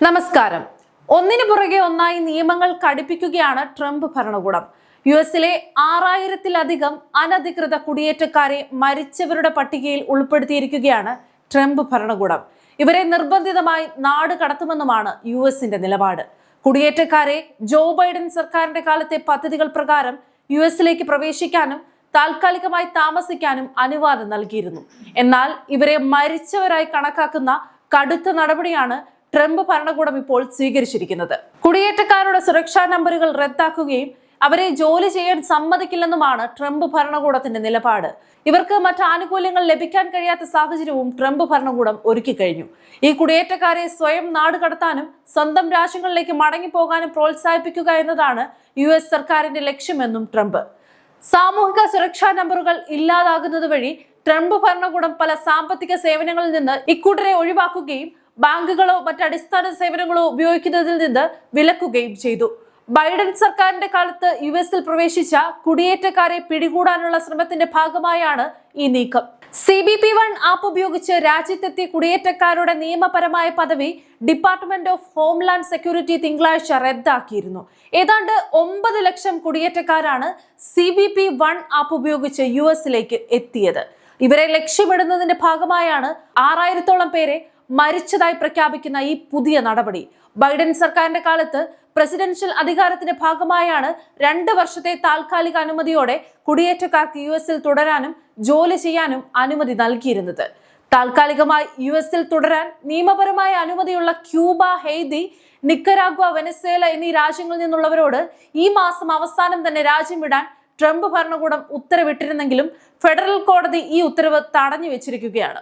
നമസ്കാരം. ഒന്നിനു പുറകെ ഒന്നായി നിയമങ്ങൾ കടുപ്പിക്കുകയാണ് ട്രംപ് ഭരണകൂടം. യുഎസിലെ 6000-ലധികം അനധികൃത കുടിയേറ്റക്കാരെ മരിച്ചവരുടെ പട്ടികയിൽ ഉൾപ്പെടുത്തിയിരിക്കുകയാണ് ട്രംപ് ഭരണകൂടം. ഇവരെ നിർബന്ധിതമായി നാട് കടത്തുമെന്നുമാണ് യുഎസിന്റെ നിലപാട്. കുടിയേറ്റക്കാരെ ജോ ബൈഡൻ സർക്കാരിന്റെ കാലത്തെ പദ്ധതികൾ പ്രകാരം യുഎസിലേക്ക് പ്രവേശിക്കാനും താൽക്കാലികമായി താമസിക്കാനും അനുവാദം നൽകിയിരുന്നു. എന്നാൽ ഇവരെ മരിച്ചവരായി കണക്കാക്കുന്ന കടുത്ത നടപടിയാണ് ട്രംപ് ഭരണകൂടം ഇപ്പോൾ സ്വീകരിച്ചിരിക്കുന്നത്. കുടിയേറ്റക്കാരുടെ സുരക്ഷാ നമ്പറുകൾ റദ്ദാക്കുകയും അവരെ ജോലി ചെയ്യാൻ സമ്മതിക്കില്ലെന്നുമാണ് ട്രംപ് ഭരണകൂടത്തിന്റെ നിലപാട്. ഇവർക്ക് മറ്റ് ആനുകൂല്യങ്ങൾ ലഭിക്കാൻ കഴിയാത്ത സാഹചര്യവും ട്രംപ് ഭരണകൂടം ഒരുക്കി കഴിഞ്ഞു. ഈ കുടിയേറ്റക്കാരെ സ്വയം നാട് കടത്താനും സ്വന്തം രാജ്യങ്ങളിലേക്ക് മടങ്ങിപ്പോകാനും പ്രോത്സാഹിപ്പിക്കുക എന്നതാണ് യുഎസ് സർക്കാരിന്റെ ലക്ഷ്യമെന്നും ട്രംപ്. സാമൂഹിക സുരക്ഷാ നമ്പറുകൾ ഇല്ലാതാകുന്നത് വഴി ട്രംപ് ഭരണകൂടം പല സാമ്പത്തിക സേവനങ്ങളിൽ നിന്ന് ഇക്കൂട്ടരെ ഒഴിവാക്കുകയും ബാങ്കുകളോ മറ്റ് അടിസ്ഥാന സേവനങ്ങളോ ഉപയോഗിക്കുന്നതിൽ നിന്ന് വിലക്കുകയും ചെയ്തു. ബൈഡൻ സർക്കാരിന്റെ കാലത്ത് യുഎസിൽ പ്രവേശിച്ച കുടിയേറ്റക്കാരെ പിടികൂടാനുള്ള ശ്രമത്തിന്റെ ഭാഗമായാണ് ഈ നീക്കം. CBP-1 ആപ്പ് ഉപയോഗിച്ച് രാജ്യത്തെത്തിയ കുടിയേറ്റക്കാരുടെ നിയമപരമായ പദവി ഡിപ്പാർട്ട്മെന്റ് ഓഫ് ഹോംലാൻഡ് സെക്യൂരിറ്റി തിങ്കളാഴ്ച റദ്ദാക്കിയിരുന്നു. ഏതാണ്ട് 9 ലക്ഷം കുടിയേറ്റക്കാരാണ് CBP-1 ആപ്പ് ഉപയോഗിച്ച് യുഎസിലേക്ക് എത്തിയത്. ഇവരെ ലക്ഷ്യമിടുന്നതിന്റെ ഭാഗമായാണ് 6000-ഓളം പേരെ മരിച്ചതായി പ്രഖ്യാപിക്കുന്ന ഈ പുതിയ നടപടി. ബൈഡൻ സർക്കാരിന്റെ കാലത്ത് പ്രസിഡൻഷ്യൽ അധികാരത്തിന്റെ ഭാഗമായാണ് 2 വർഷത്തെ താൽക്കാലിക അനുമതിയോടെ കുടിയേറ്റക്കാർക്ക് യുഎസിൽ തുടരാനും ജോലി ചെയ്യാനും അനുമതി നൽകിയിരുന്നത്. താൽക്കാലികമായി യുഎസിൽ തുടരാൻ നിയമപരമായ അനുമതിയുള്ള ക്യൂബ, ഹെയ്തി, നിക്കരാഗ്വ, വെനസ്വേല എന്നീ രാജ്യങ്ങളിൽ നിന്നുള്ളവരോട് ഈ മാസം അവസാനം തന്നെ രാജ്യം വിടാൻ ട്രംപ് ഭരണകൂടം ഉത്തരവിട്ടിരുന്നെങ്കിലും ഫെഡറൽ കോടതി ഈ ഉത്തരവ് തടഞ്ഞു വെച്ചിരിക്കുകയാണ്.